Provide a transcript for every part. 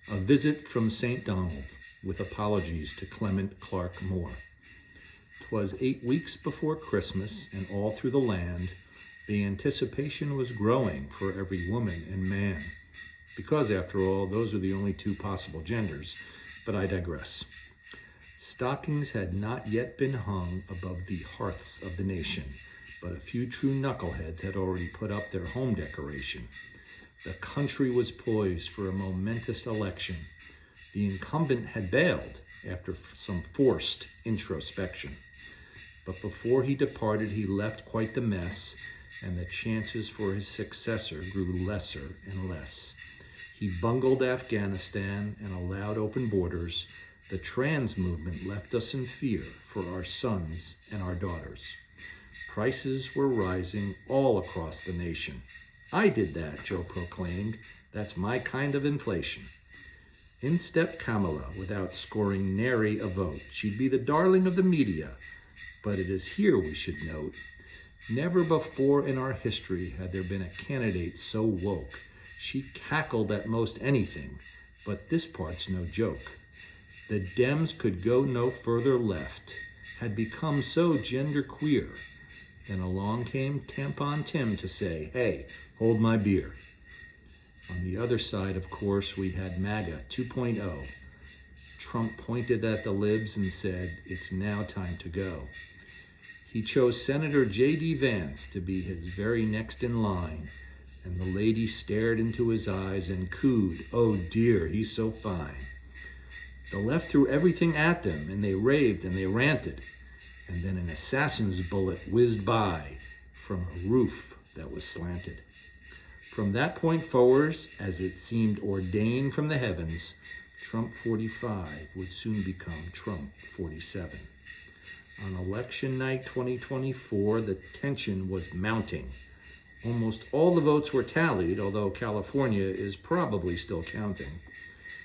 A visit from St. Donald, with apologies to Clement Clarke Moore. 'Twas 8 weeks before Christmas, and all through the land the anticipation was growing for every woman and man, because after all, those are the only two possible genders, but I digress. Stockings had not yet been hung above the hearths of the nation, but a few true knuckleheads had already put up their home decoration. The country was poised for a momentous election. The incumbent had bailed after some forced introspection. But before he departed, he left quite the mess, and the chances for his successor grew lesser and less. He bungled Afghanistan and allowed open borders. The trans movement left us in fear for our sons and our daughters. Prices were rising all across the nation. I did that, Joe proclaimed. That's my kind of inflation. In stepped Kamala without scoring nary a vote. She'd be the darling of the media. But it is here we should note, never before in our history had there been a candidate so woke. She cackled at most anything, but this part's no joke. The Dems could go no further left, had become so genderqueer. Then along came Tampon Tim to say, hey, hold my beer. On the other side, of course, we had MAGA 2.0. Trump pointed at the libs and said, it's now time to go. He chose Senator J.D. Vance to be his very next in line, and the lady stared into his eyes and cooed, oh dear, he's so fine. The left threw everything at them, and they raved and they ranted. And then an assassin's bullet whizzed by from a roof that was slanted. From that point forward, as it seemed ordained from the heavens, Trump 45 would soon become Trump 47. On election night 2024, the tension was mounting. Almost all the votes were tallied, although California is probably still counting.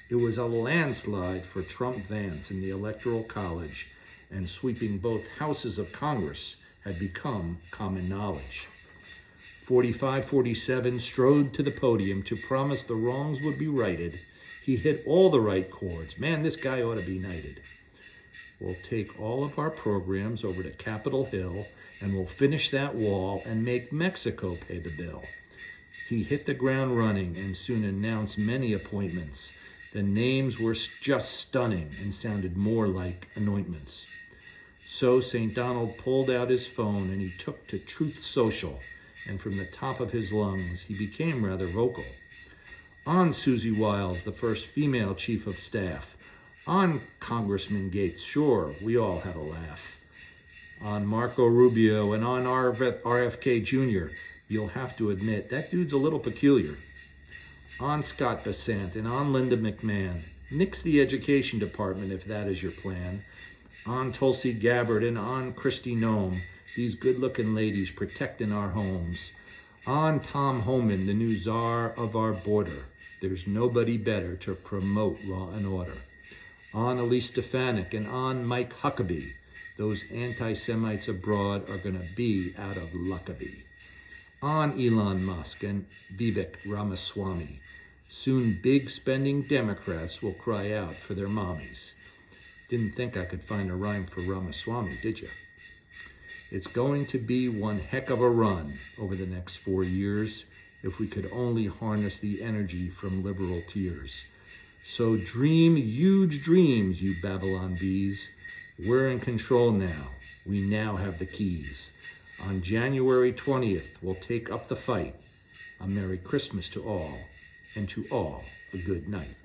It was a landslide for Trump-Vance in the Electoral College, and sweeping both houses of Congress had become common knowledge. 45-47 strode to the podium to promise the wrongs would be righted. He hit all the right chords. Man, this guy ought to be knighted. We'll take all of our programs over to Capitol Hill, and we'll finish that wall and make Mexico pay the bill. He hit the ground running and soon announced many appointments. The names were just stunning and sounded more like anointments. So St. Donald pulled out his phone and he took to Truth Social, and from the top of his lungs, he became rather vocal. On Susie Wiles, the first female chief of staff. On Congressman Gates, sure, we all had a laugh. On Marco Rubio and on RFK Jr., you'll have to admit, that dude's a little peculiar. On Scott Bessent and on Linda McMahon. Nix the education department if that is your plan. On Tulsi Gabbard and on Kristi Noem, these good-looking ladies protecting our homes. On Tom Homan, the new czar of our border. There's nobody better to promote law and order. On Elise Stefanik and on Mike Huckabee, those anti-Semites abroad are going to be out of Luckabee. On Elon Musk and Vivek Ramaswamy, soon big spending Democrats will cry out for their mommies. Didn't think I could find a rhyme for Ramaswamy, did you? It's going to be one heck of a run over the next 4 years if we could only harness the energy from liberal tears. So dream huge dreams, you Babylon bees. We're in control now. We now have the keys. On January 20th, we'll take up the fight. A Merry Christmas to all, and to all a good night.